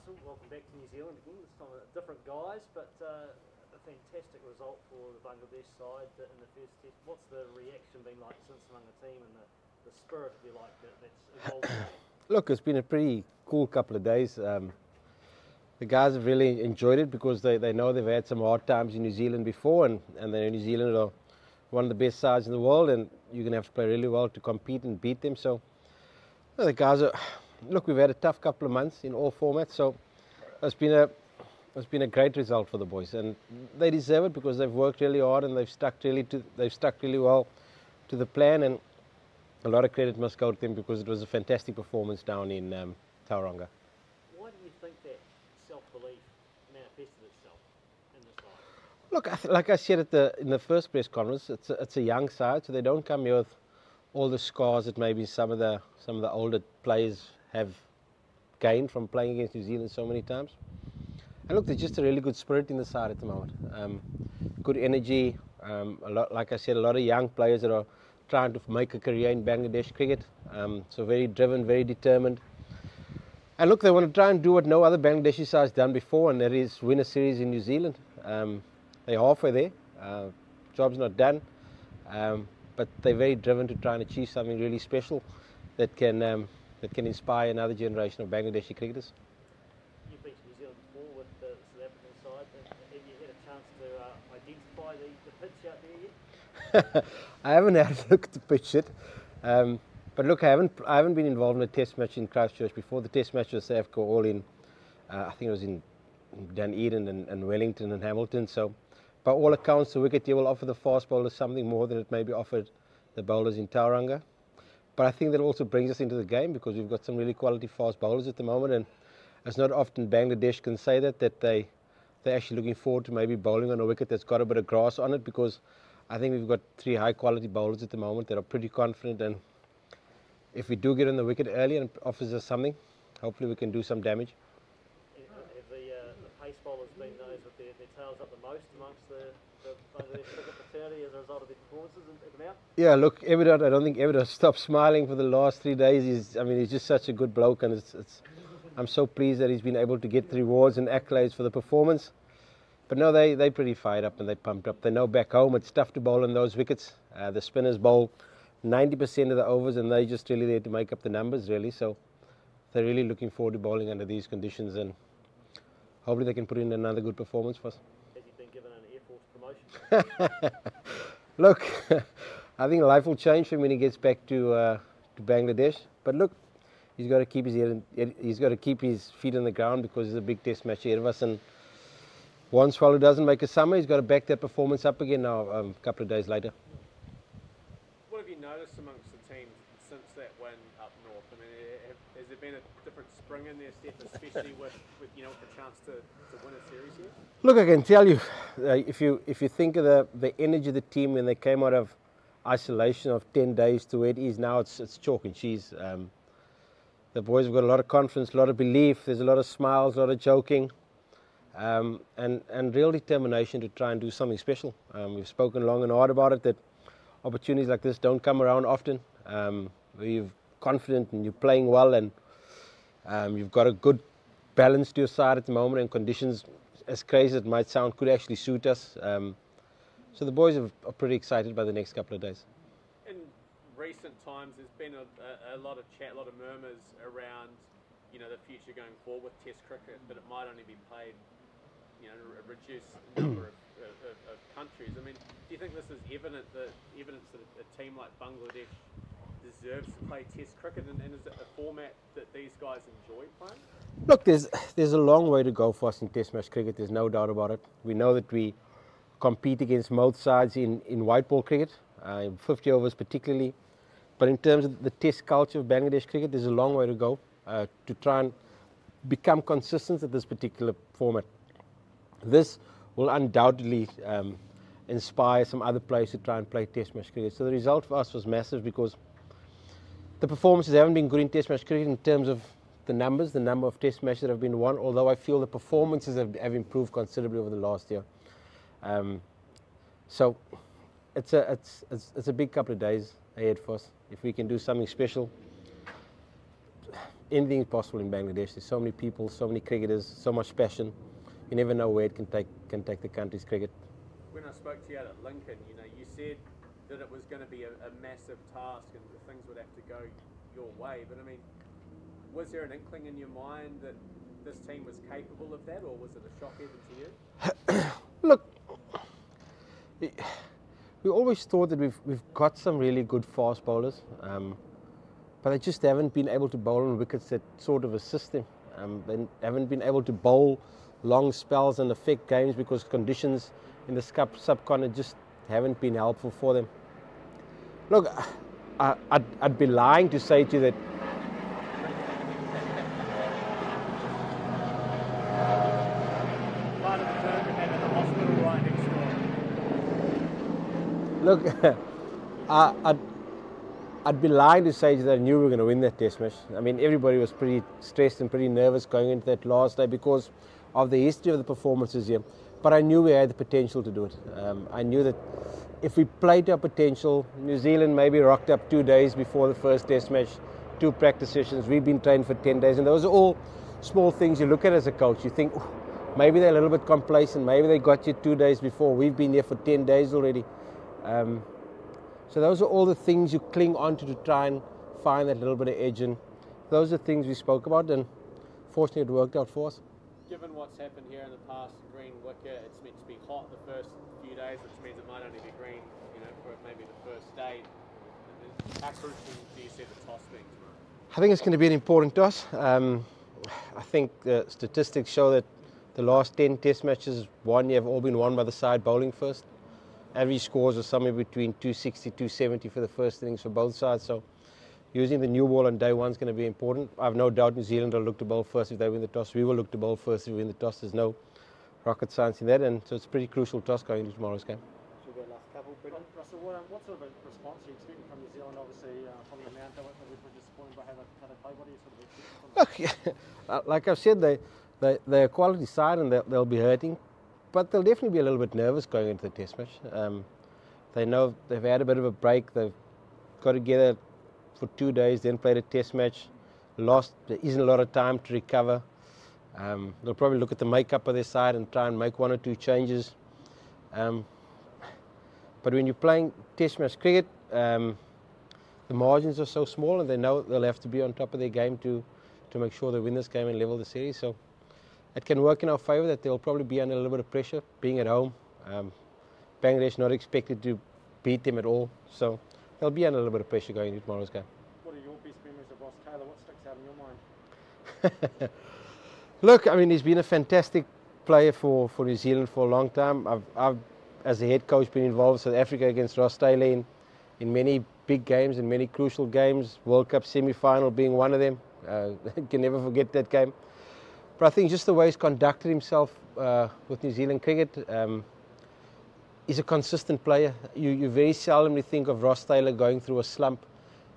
Russell, welcome back to New Zealand again. This time different guys, but a fantastic result for the Bangladesh side in the first test. What's the reaction been like since among the team and the spirit, if you like, that's evolved? Look, it's been a pretty cool couple of days. The guys have really enjoyed it because they know they've had some hard times in New Zealand before, and New Zealand are one of the best sides in the world, and you're going to have to play really well to compete and beat them. So the guys are, look, we've had a tough couple of months in all formats, so it's been a great result for the boys, and they deserve it because they've worked really hard and they've stuck really well to the plan, and a lot of credit must go to them because it was a fantastic performance down in Tauranga. Why do you think that self-belief manifested itself in this side? Look, like I said in the first press conference, it's a young side, so they don't come here with all the scars that maybe some of the older players have gained from playing against New Zealand so many times. And look, there's just a really good spirit in the side at the moment. Good energy, like I said, a lot of young players that are trying to make a career in Bangladesh cricket. So very driven, very determined. And look, they want to try and do what no other Bangladeshi side's done before, and that is win a series in New Zealand. They're halfway there. Job's not done. But they're very driven to try and achieve something really special that can inspire another generation of Bangladeshi cricketers. You've been to New Zealand before with the South African side. Have you had a chance to identify the pitch out there yet? I haven't had a look at the pitch yet. But look, I haven't been involved in a test match in Christchurch before. The test match with South Africa all in, I think it was in Dunedin and Wellington and Hamilton. So by all accounts, the wicket here will offer the fast bowlers something more than it maybe offered the bowlers in Tauranga. But I think that also brings us into the game because we've got some really quality fast bowlers at the moment, and it's not often Bangladesh can say that they're actually looking forward to maybe bowling on a wicket that's got a bit of grass on it, because I think we've got 3 high quality bowlers at the moment that are pretty confident, and if we do get on the wicket early and it offers us something, hopefully we can do some damage. Have the pace bowlers been those with their tails up the most amongst the Bangladesh cricket fraternity as a result of their performances at the mount? Yeah, look, Evidot, I don't think Evidot stopped smiling for the last 3 days. He's just such a good bloke, and I'm so pleased that he's been able to get the rewards and accolades for the performance. But no, they're pretty fired up and they're pumped up. They know back home it's tough to bowl on those wickets. The spinners bowl 90% of the overs, and they're just really there to make up the numbers, really. So they're really looking forward to bowling under these conditions, and hopefully they can put in another good performance for us. Has he been given an Air Force promotion? Look, I think life will change for him when he gets back to Bangladesh. But look, he's got to keep his feet on the ground because there's a big test match ahead of us, and one swallow doesn't make a summer. He's got to back that performance up again now a couple of days later. What have you noticed amongst the team since that win up north? I mean, has there been a different spring in their step, especially with the chance to win a series here? Look, I can tell you, if you think of the energy of the team when they came out of isolation of 10 days to where it is now, it's chalk and cheese. The boys have got a lot of confidence, a lot of belief. There's a lot of smiles, a lot of joking. And real determination to try and do something special. We've spoken long and hard about it, that opportunities like this don't come around often. Where you're confident and you're playing well, and you've got a good balance to your side at the moment, and conditions, as crazy as it might sound, could actually suit us. So the boys are pretty excited by the next couple of days. In recent times, there's been a lot of chat, a lot of murmurs around the future going forward with Test cricket, but it might only be played a reduced number of countries. I mean, do you think this is evidence that a team like Bangladesh deserves to play Test cricket, and is it a format that these guys enjoy playing? Look, there's a long way to go for us in Test match cricket. There's no doubt about it. We know that we compete against most sides in white ball cricket, 50 overs particularly. But in terms of the Test culture of Bangladesh cricket, there's a long way to go to try and become consistent at this particular format. This will undoubtedly inspire some other players to try and play Test match cricket. So the result for us was massive because the performances haven't been good in Test match cricket in terms of the number of Test matches that have been won, although I feel the performances have improved considerably over the last year. So it's a big couple of days ahead for us. If we can do something special, anything is possible in Bangladesh. There's so many people, so many cricketers, so much passion. You never know where it can take the country's cricket. When I spoke to you out at Lincoln, you know, you said that it was going to be a massive task and things would have to go your way. But I mean, was there an inkling in your mind that this team was capable of that, or was it a shock even to you? Look, we always thought that we've got some really good fast bowlers, but they just haven't been able to bowl on wickets that sort of assist them. They haven't been able to bowl long spells and affect games because conditions in the subcontinent just haven't been helpful for them. Look, I'd be lying to say to you that Part of the term we had in the hospital right next door. look, I'd be lying to say that I knew we were going to win that test match. I mean, everybody was pretty stressed and pretty nervous going into that last day because of the history of the performances here. But I knew we had the potential to do it. I knew that if we played to our potential, New Zealand maybe rocked up 2 days before the first test match, 2 practice sessions. We've been trained for 10 days, and those are all small things you look at as a coach. You think, maybe they're a little bit complacent, maybe they got you 2 days before. We've been here for 10 days already. So those are all the things you cling on to try and find that little bit of edge, and those are things we spoke about, and fortunately it worked out for us. Given what's happened here in the past, green wicket, it's meant to be hot the first few days, which means it might only be green, you know, for maybe the first day. How crucial do you see the toss being tomorrow? I think it's going to be an important toss. I think the statistics show that the last 10 test matches have all been won by the side bowling first. Average scores are somewhere between 260, 270 for the first innings for both sides. So using the new ball on day one is going to be important. I have no doubt New Zealand will look to bowl first if they win the toss. We will look to bowl first if we win the toss. There's no rocket science in that, and so it's a pretty crucial toss going into tomorrow's game. Should we go last couple, Brendan? Russell, what sort of a response are you expecting from New Zealand? Obviously, from the amount they were disappointed by how they played. What are you sort of expecting from them? Look, like I've said, they're a quality side and they'll be hurting, but they'll definitely be a little bit nervous going into the test match. They know they've had a bit of a break. They've got together for 2 days, then played a test match. There isn't a lot of time to recover. They'll probably look at the makeup of their side and try and make 1 or 2 changes. But when you're playing test match cricket, the margins are so small, and they know they'll have to be on top of their game to make sure they win this game and level the series. So it can work in our favour that they'll probably be under a little bit of pressure, being at home. Bangladesh not expected to beat them at all, so they'll be under a little bit of pressure going into tomorrow's game. What are your best memories of Ross Taylor? What sticks out in your mind? Look, I mean, he's been a fantastic player for New Zealand for a long time. I've, as a head coach, been involved in South Africa against Ross Taylor in many big games and many crucial games, World Cup semi-final being one of them. Can never forget that game. But I think just the way he's conducted himself with New Zealand cricket, he's a consistent player. You very seldomly think of Ross Taylor going through a slump.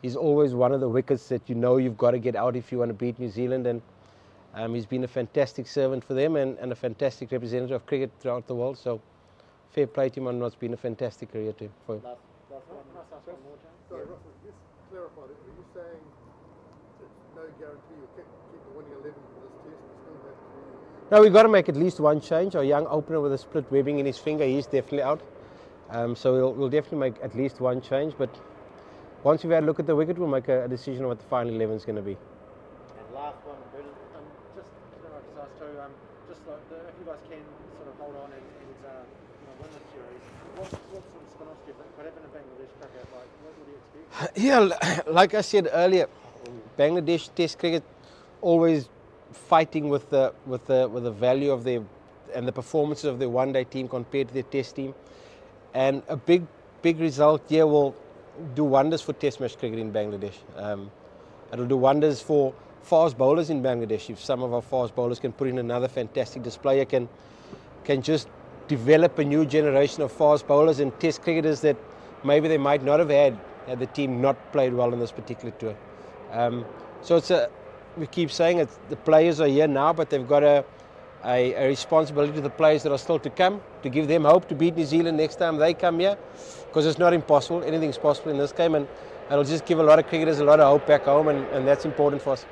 He's always one of the wickets that you know you've got to get out if you want to beat New Zealand, and he's been a fantastic servant for them and a fantastic representative of cricket throughout the world. So fair play to him on what's been a fantastic career to him. For him. Last one more, James. Sorry, Russell, just clarify it. Are you saying there's no guarantee you'll keep the winning 11 for this test? You still have to... No, we've got to make at least 1 change. Our young opener with a split webbing in his finger, he's definitely out. So we'll definitely make at least 1 change. But once we've had a look at the wicket, we'll make a decision on what the final 11 is going to be. And last one, Brendan, just ask too, just like if you guys can sort of hold on and win the series, what sort of spin-offs do you think could happen in Bangladesh cricket? Like, what do you expect? Yeah, like I said earlier, Bangladesh Test cricket always fighting with the value of their and the performances of their one-day team compared to their Test team, and a big result here will do wonders for Test match cricket in Bangladesh. It'll do wonders for fast bowlers in Bangladesh. If some of our fast bowlers can put in another fantastic display, can just develop a new generation of fast bowlers and Test cricketers that maybe they might not have had the team not played well in this particular tour. So we keep saying the players are here now, but they've got a responsibility to the players that are still to come, to give them hope to beat New Zealand next time they come here, because it's not impossible. Anything's possible in this game, and it'll just give a lot of cricketers a lot of hope back home, and that's important for us.